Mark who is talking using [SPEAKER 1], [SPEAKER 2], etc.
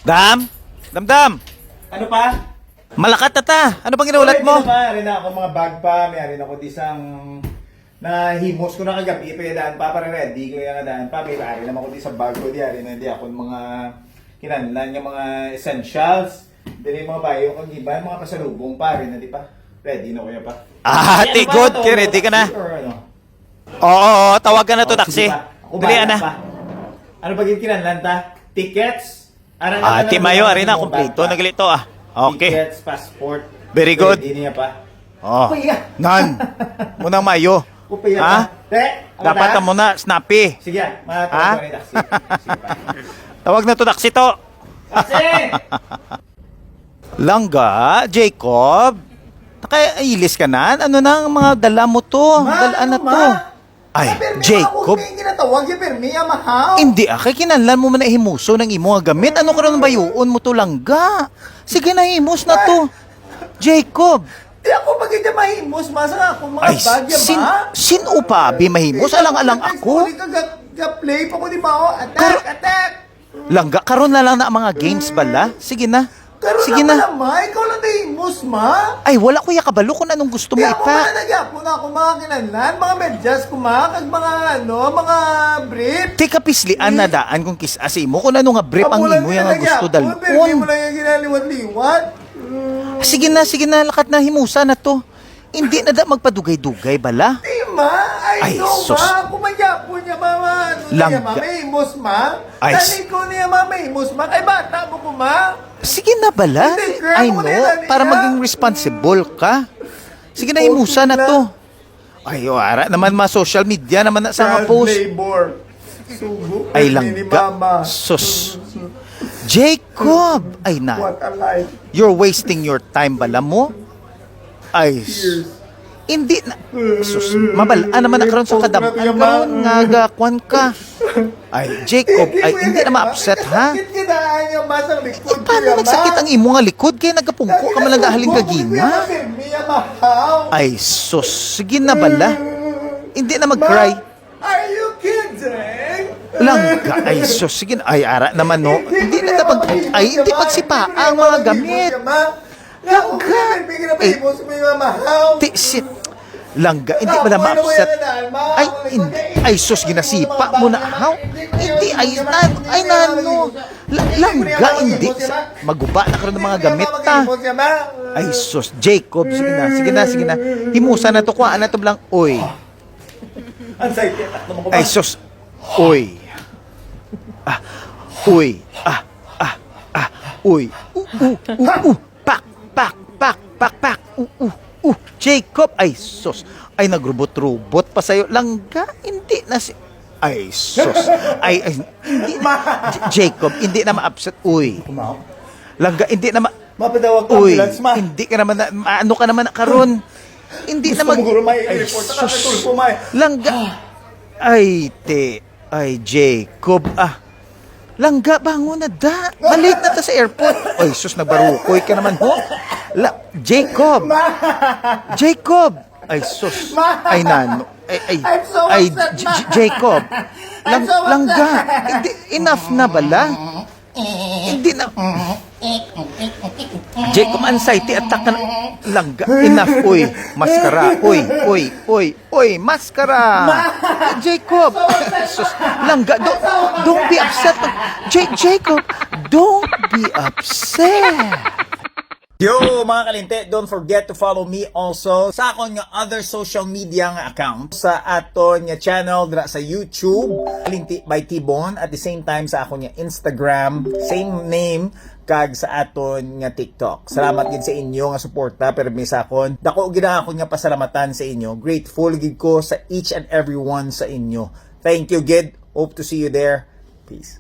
[SPEAKER 1] Dam? Damdam?
[SPEAKER 2] Ano pa?
[SPEAKER 1] Malakat na ta. Ano bang inulat mo?
[SPEAKER 2] May na ako mga bag pa, may ako disang nahimos ko na kagabi, daan pa para ready ko yung daan pa, may ari naman ko di sa bag ko, di ako mga kinanlan yung mga essentials, dili mga bayo kang iba, mga pasalubong pa rin na di pa. Ready na ko yan pa.
[SPEAKER 1] Ate, good. Okay, ready ka na? Oo, tawagan na to, taxi. Dali na.
[SPEAKER 2] Ano ba yung kinanlan ta? Tickets?
[SPEAKER 1] Ate Mayo, ari na, kompleto. Nagalito Okay.
[SPEAKER 2] Tickets, passport.
[SPEAKER 1] Very good.
[SPEAKER 2] Ready niya pa.
[SPEAKER 1] Nan. Munang Mayo. Ha? Dapat na muna, snappy.
[SPEAKER 2] Sige, matawag ko ni taxi. Sige pa.
[SPEAKER 1] Tawag na to, taxi to.
[SPEAKER 2] Taxi!
[SPEAKER 1] Langga, Jacob. Nakailis ka na? Ano na ang mga dala mo to? Dalaan na to. Ay, Jacob.
[SPEAKER 2] Ginatawag yung permiya, mahaw.
[SPEAKER 1] Hindi kay kinanlan mo man na himuso ng imo nga gamit. Ano ka ron bayuon mo to, Langga? Sige na, himos na to. Jacob.
[SPEAKER 2] Di ako magiging mahimos, masa nga ako mga bagya, ma?
[SPEAKER 1] Sino pa, bi mahimos? Alang-alang ako.
[SPEAKER 2] Play pa ko, di ba ako? Attack!
[SPEAKER 1] Langga, karon na lang na ang mga games bala. Sige na. Sige
[SPEAKER 2] na.
[SPEAKER 1] na.
[SPEAKER 2] Ma, ikaw lang nahimos, ma.
[SPEAKER 1] Ay, wala ko yakabalo kung anong gusto mo
[SPEAKER 2] Di ako
[SPEAKER 1] ipa.
[SPEAKER 2] mga nagyapo na ako mga kinanlan, mga medyas ko, ma, kag mga mga brief.
[SPEAKER 1] Tika pislian na daan kung kisasi mo kung ano nga brief ang imo yung nga gusto
[SPEAKER 2] Pero hindi mo
[SPEAKER 1] dalon.
[SPEAKER 2] lang yung ginaliwat-liwat.
[SPEAKER 1] Sige na, lakat na himusa na to. Hindi na da magpadugay-dugay bala.
[SPEAKER 2] Di, ma.
[SPEAKER 1] Ay,
[SPEAKER 2] I know,
[SPEAKER 1] sus.
[SPEAKER 2] ma. Kumadyapo niya, mama. Ano
[SPEAKER 1] Langga.
[SPEAKER 2] niya, ma? Mahimos, ma.
[SPEAKER 1] Ay,
[SPEAKER 2] Dali ko niya, ma. Mahimos, ma. Kay bata mo ko, ma.
[SPEAKER 1] Sige na bala.
[SPEAKER 2] Hindi, girl,
[SPEAKER 1] I
[SPEAKER 2] mo
[SPEAKER 1] know,
[SPEAKER 2] nila niya.
[SPEAKER 1] para maging responsible ka. Sige na, himusa na to. Ay, ara naman social media naman na sa mga post.
[SPEAKER 2] Labor. Sugo.
[SPEAKER 1] Ay,
[SPEAKER 2] Ni
[SPEAKER 1] Langga.
[SPEAKER 2] mama.
[SPEAKER 1] Sus. Jacob! Ay na,
[SPEAKER 2] What a life.
[SPEAKER 1] you're wasting your time bala mo? Ay, hindi na. Sus, mabalaan naman na karon sa kadampan karon nga gakwan ka. Ay, Jacob, ay hindi na ma-upset ha?
[SPEAKER 2] Sakit kinaan yung masang likod.
[SPEAKER 1] Paano nagsakit ang imo nga likod kaya nagapungko ka man lang gahaling kagina? Ay, sus, sige na bala. Hindi na mag-cry.
[SPEAKER 2] Are you kidding?
[SPEAKER 1] Langga, ay sus, sige na. Ay, ara naman no. Hindi na dapat, ay hindi pagsipa ang mga gamit. Langga. Tisit. Langga, hindi ba na ma-upset? Ay, sus, ginasipa mo na, haw? Hindi, ay, nano. Langga, hindi. Maguba na karoon ng mga gamit, ta. Ay, sus, Jacob, sige na. Himusa na to, kuhaan na to lang. Uy. Ay, sus. Uy. Uy. Uy. Pak. Jacob, ay sus. Ay nagrobot-robot pa sa'yo. Langga, hindi na si... Ay sus. Ay hindi na. Jacob, hindi na ma-upset. Uy. Langga, hindi na
[SPEAKER 2] Mapadawag ko
[SPEAKER 1] Uy,
[SPEAKER 2] ambulance, ma.
[SPEAKER 1] hindi ka naman na... Ano ka naman na karon? Hindi na mag...
[SPEAKER 2] Siguro may
[SPEAKER 1] Ay,
[SPEAKER 2] report na
[SPEAKER 1] sus.
[SPEAKER 2] kakatulpo, ma.
[SPEAKER 1] Langga. Ay, Jacob, Langga, bango na da. Malate na ta sa airport. Ay, sus, nagbarukoy ka naman, ho? Jacob. Jacob. Ay, sus. Ay, nano.
[SPEAKER 2] I'm so upset, ma.
[SPEAKER 1] Jacob.
[SPEAKER 2] I'm so upset.
[SPEAKER 1] Langga. Hindi, enough na bala? Hindi na. Jacob, anxiety attack na. Langga, enough. Uy, maskara. Uy, maskara. Jacob. Sus, Langga, don't be upset. Jacob, don't be upset.
[SPEAKER 2] Yo mga kalinte, don't forget to follow me also sa akong nga other social media nga account sa aton nga channel dra sa YouTube Kalinti by T-Bone, at the same time sa akong nga Instagram, same name kag sa aton nga TikTok. Salamat gid sa inyo nga suporta pero may sakon. Dako gid ako nga pasalamatan sa inyo. Grateful gid ko sa each and every one sa inyo. Thank you gid. Hope to see you there. Peace.